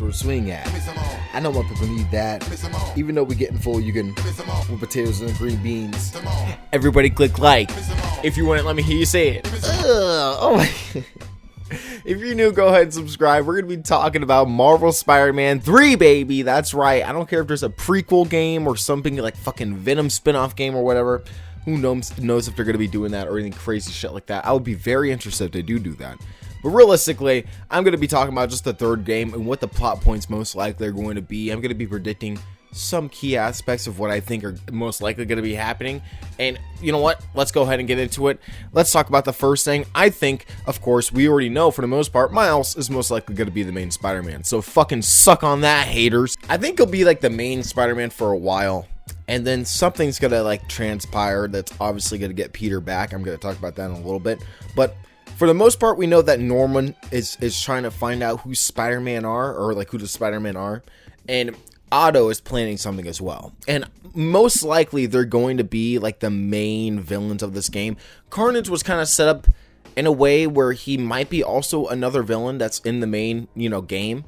sort of swing at. I know more people need that. Even though we're getting full, you can with potatoes and green beans. Everybody click like. If you want it, let me hear you say it. Oh my. If you're new, go ahead and subscribe. We're going to be talking about Marvel Spider-Man 3, baby. That's right. I don't care if there's a prequel game or something like fucking Venom spinoff game or whatever. Who knows if they're going to be doing that or anything crazy shit like that. I would be very interested if they do that. But realistically, I'm going to be talking about just the third game and what the plot points most likely are going to be. I'm going to be predicting some key aspects of what I think are most likely going to be happening. And you know what? Let's go ahead and get into it. Let's talk about the first thing. I think, of course, we already know for the most part, Miles is most likely going to be the main Spider-Man. So fucking suck on that, haters. I think he'll be like the main Spider-Man for a while. And then something's going to like transpire that's obviously going to get Peter back. I'm going to talk about that in a little bit. But for the most part, we know that Norman is trying to find out who Spider-Man are, or like who the Spider-Man are. And Otto is planning something as well. And most likely they're going to be like the main villains of this game. Carnage was kind of set up in a way where he might be also another villain that's in the main, game.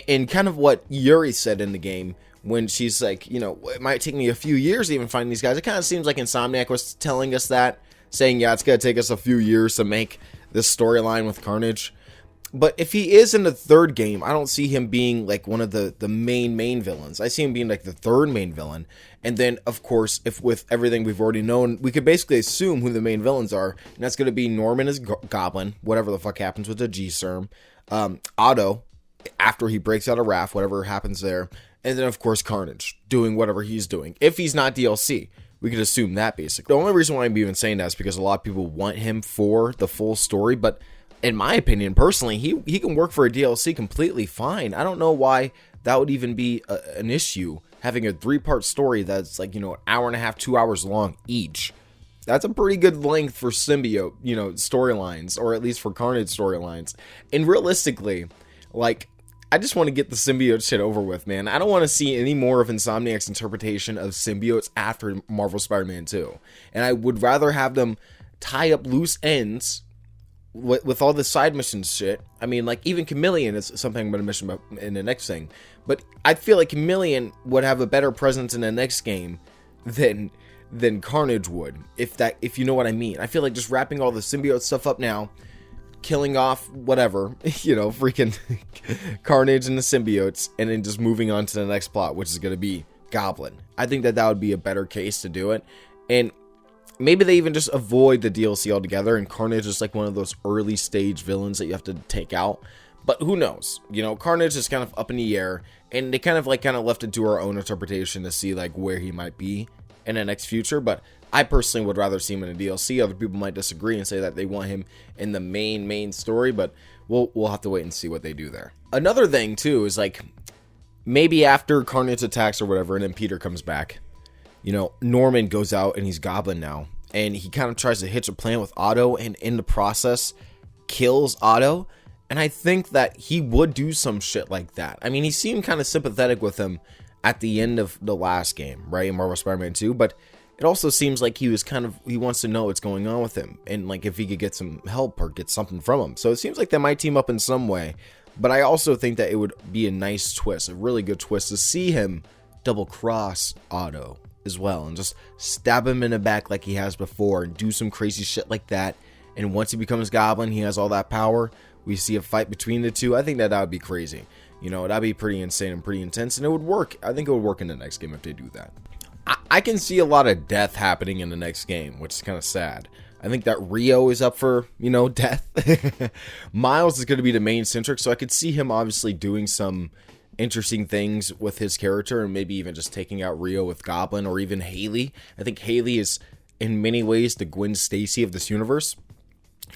And kind of what Yuri said in the game when she's like, it might take me a few years to even find these guys. It kind of seems like Insomniac was telling us that, saying, yeah, it's going to take us a few years to make this storyline with Carnage. But if he is in the third game, I don't see him being like one of the main villains. I see him being like the third main villain. And then, of course, if with everything we've already known, we could basically assume who the main villains are. And that's going to be Norman as Goblin, whatever the fuck happens with the G-Serm. Otto, after he breaks out of Raph, whatever happens there. And then, of course, Carnage, doing whatever he's doing. If he's not DLC, we could assume that, basically. The only reason why I'm even saying that is because a lot of people want him for the full story. But in my opinion, personally, he can work for a DLC completely fine. I don't know why that would even be an issue, having a 3-part story that's like, an hour and a half, 2 hours long each. That's a pretty good length for symbiote, storylines, or at least for Carnage storylines. And realistically, like, I just want to get the symbiote shit over with, man. I don't want to see any more of Insomniac's interpretation of symbiotes after Marvel Spider-Man 2. And I would rather have them tie up loose ends with all the side missions shit. I mean, like, even Chameleon is something I'm going to mention about in the next thing. But I feel like Chameleon would have a better presence in the next game than Carnage would, if you know what I mean. I feel like just wrapping all the symbiote stuff up now, killing off whatever, freaking Carnage and the symbiotes, and then just moving on to the next plot, which is going to be Goblin. I think that would be a better case to do it. And maybe they even just avoid the DLC altogether, and Carnage is like one of those early stage villains that you have to take out. But who knows? Carnage is kind of up in the air, and they kind of left it to our own interpretation to see like where he might be in the next future. But I personally would rather see him in a DLC. Other people might disagree and say that they want him in the main story, but we'll have to wait and see what they do there. Another thing too is like maybe after Carnage attacks or whatever, and then Peter comes back, Norman goes out and he's Goblin now, and he kind of tries to hitch a plan with Otto, and in the process kills Otto. And I think that he would do some shit like that. I mean, he seemed kind of sympathetic with him at the end of the last game, right, in Marvel Spider-Man 2, but it also seems like he wants to know what's going on with him, and like if he could get some help or get something from him. So it seems like they might team up in some way. But I also think that it would be a nice twist, a really good twist, to see him double cross Otto as well, and just stab him in the back like he has before, and do some crazy shit like that. And once he becomes Goblin, he has all that power. We see a fight between the two. I think that would be crazy. That'd be pretty insane and pretty intense, and it would work. I think it would work in the next game if they do that. I can see a lot of death happening in the next game, which is kind of sad. I think that Rio is up for, death. Miles is going to be the main centric, so I could see him obviously doing some interesting things with his character, and maybe even just taking out Rio with Goblin, or even Haley. I think Haley is in many ways the Gwen Stacy of this universe.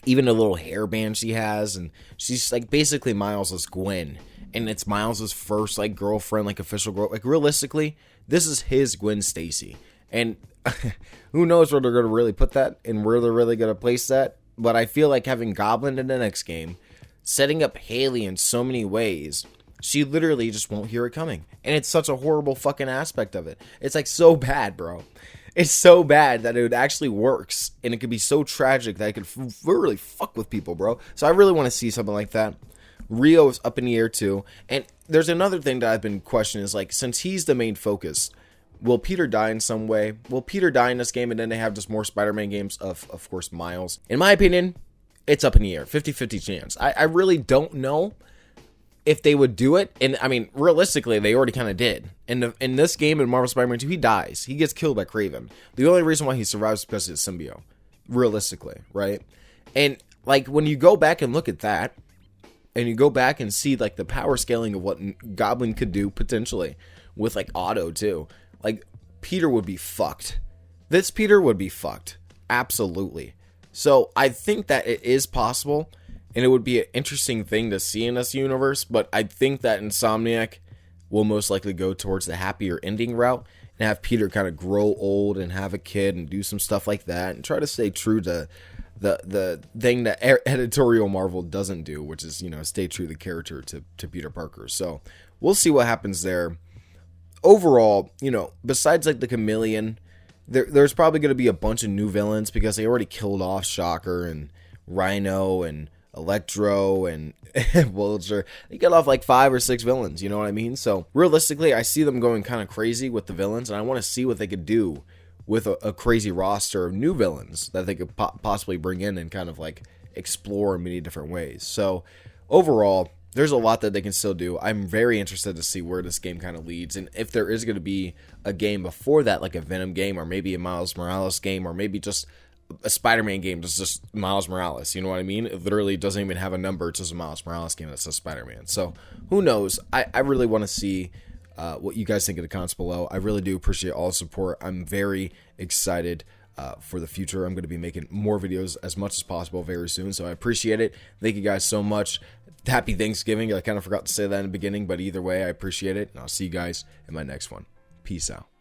Even the little hairband she has, and she's like basically Miles' Gwen, and it's Miles' first like girlfriend, like official girl. Like realistically, this is his Gwen Stacy, and who knows where they're going to really put that and where they're really going to place that. But I feel like having Goblin in the next game, setting up Haley in so many ways, she literally just won't hear it coming, and it's such a horrible fucking aspect of it. It's like so bad, bro. It's so bad that it actually works, and it could be so tragic that it could really fuck with people, bro. So I really want to see something like that. Rio is up in the air too, and there's another thing that I've been questioning is, like, since he's the main focus, will Peter die in some way? Will Peter die in this game and then they have just more Spider-Man games of course, Miles? In my opinion, it's up in the air. 50-50 chance. I really don't know if they would do it. And I mean, realistically, they already kind of did. In this game, in Marvel Spider-Man 2, he dies. He gets killed by Kraven. The only reason why he survives is because of his symbiote. Realistically, right? And like, when you go back and look at that, and you go back and see like the power scaling of what Goblin could do potentially with like Otto too, like Peter would be fucked. This Peter would be fucked. Absolutely. So I think that it is possible, and it would be an interesting thing to see in this universe, but I think that Insomniac will most likely go towards the happier ending route and have Peter kind of grow old and have a kid and do some stuff like that and try to stay true to the thing that editorial Marvel doesn't do, which is, you know, stay true to the character to Peter Parker. So we'll see what happens there. Overall, you know, besides like the Chameleon, there's probably going to be a bunch of new villains because they already killed off Shocker and Rhino and Electro and Vulture. They got off like 5 or 6 villains, you know what I mean? So realistically, I see them going kind of crazy with the villains, and I want to see what they could do with a crazy roster of new villains that they could possibly bring in and kind of like explore in many different ways. So overall, there's a lot that they can still do. I'm very interested to see where this game kind of leads, and if there is going to be a game before that, like a Venom game, or maybe a Miles Morales game, or maybe just a Spider-Man game, just Miles Morales, you know what I mean? It literally doesn't even have a number, it's just a Miles Morales game that says Spider-Man. So who knows? I really want to see what you guys think in the comments below. I really do appreciate all the support. I'm very excited for the future. I'm going to be making more videos as much as possible very soon, so I appreciate it. Thank you guys so much. Happy Thanksgiving. I kind of forgot to say that in the beginning, but either way, I appreciate it, and I'll see you guys in my next one. Peace out.